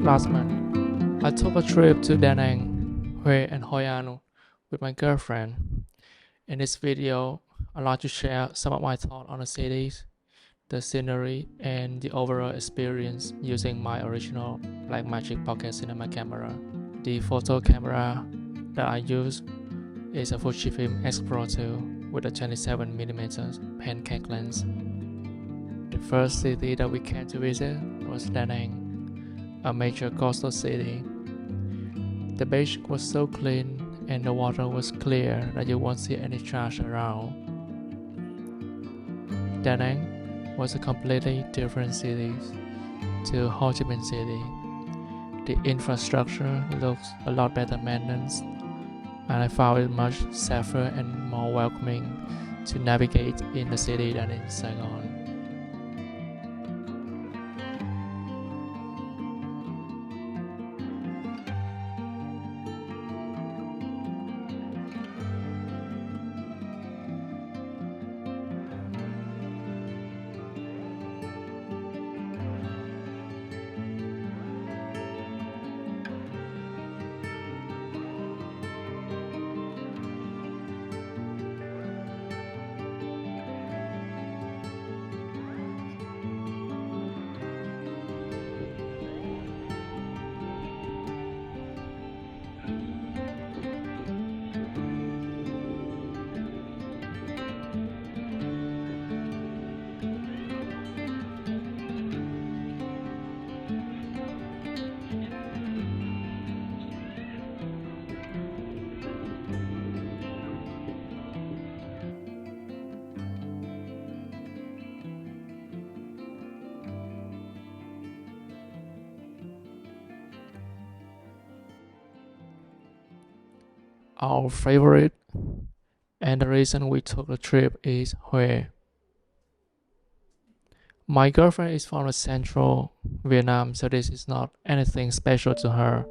Last month, I took a trip to Danang, Hoi and Hoi An with my girlfriend. In this video, I'd like to share some of my thoughts on the cities, the scenery, and the overall experience using my original Blackmagic pocket cinema camera. The photo camera that I use is a Fujifilm X-Pro 2 with a 27mm pancake lens. The first city that we came to visit was Danang, a major coastal city. The beach was so clean and the water was clear that you won't see any trash around. Danang was a completely different city to Ho Chi Minh City. The infrastructure looks a lot better maintenance, and I found it much safer and more welcoming to navigate in the city than in Saigon. Our favorite and the reason we took the trip is Hue. My girlfriend is from the central Vietnam, so this is not anything special to her,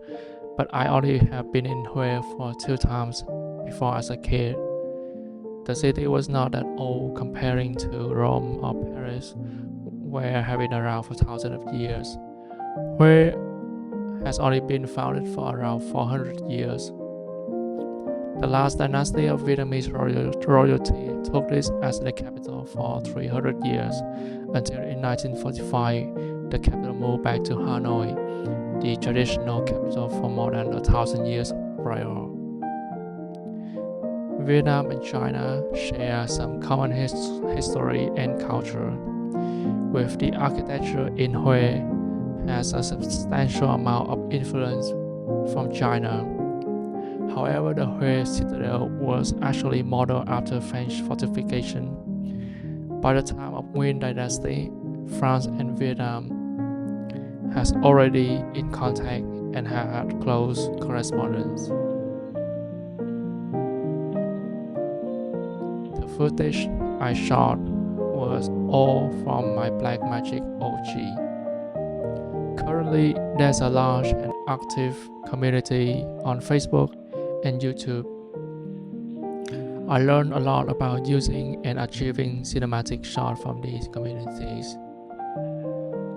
but I already have been in Hue for 2 times before as a kid. The city was not that old comparing to Rome or Paris, where have been around for thousands of years. Hue has only been founded for around 400 years. The last dynasty of Vietnamese royalty took this as the capital for 300 years, until in 1945 the capital moved back to Hanoi, the traditional capital for more than 1,000 years prior. Vietnam and China share some common history and culture, with the architecture in Hue has a substantial amount of influence from China. However, the Hue citadel was actually modeled after French fortification. By the time of Nguyen dynasty, France and Vietnam has already in contact and had close correspondence. The footage I shot was all from my Blackmagic OG. Currently, there's a large and active community on Facebook and YouTube. I learned a lot about using and achieving cinematic shots from these communities.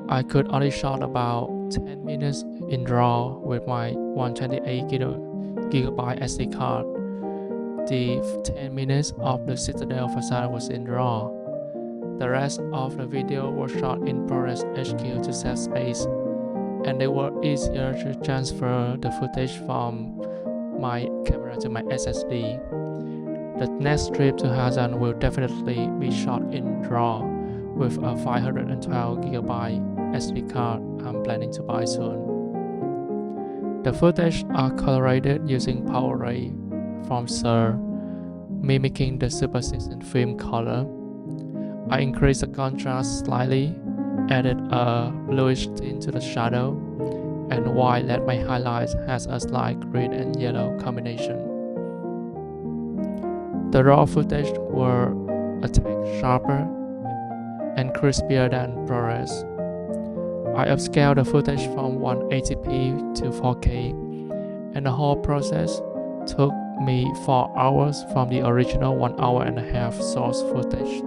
I could only shot about 10 minutes in RAW with my 128GB SD card. The 10 minutes of the Citadel facade was in RAW. The rest of the video was shot in ProRes HQ to save space, and they were easier to transfer the footage from my camera to my SSD. The next trip to Ha Giang will definitely be shot in RAW with a 512GB SD card I'm planning to buy soon. The footage are colorated using Power Ray from Sir, mimicking the Super 16 film color. I increased the contrast slightly, added a bluish tint to the shadow, and white let my highlights has a slight green and yellow combination. The raw footage were a tad sharper and crispier than ProRes. I upscaled the footage from 180p to 4K, and the whole process took me 4 hours from the original 1 hour and a half source footage.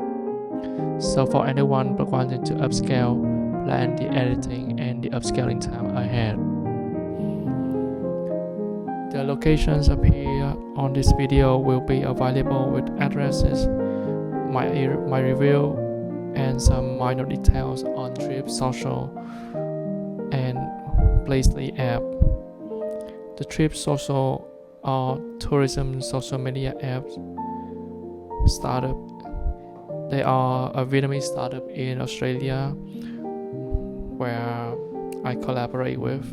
So for anyone wanting to upscale, plan the editing and the upscaling time ahead. The locations appear on this video will be available with addresses, my review, and some minor details on Trip.Social and Placely app. The Trip.Social are tourism social media apps startup. They are a Vietnamese startup in Australia where I collaborate with,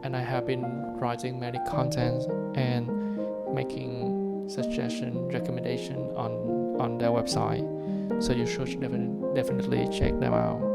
and I have been writing many contents and making suggestion recommendation on their website, so you should definitely check them out.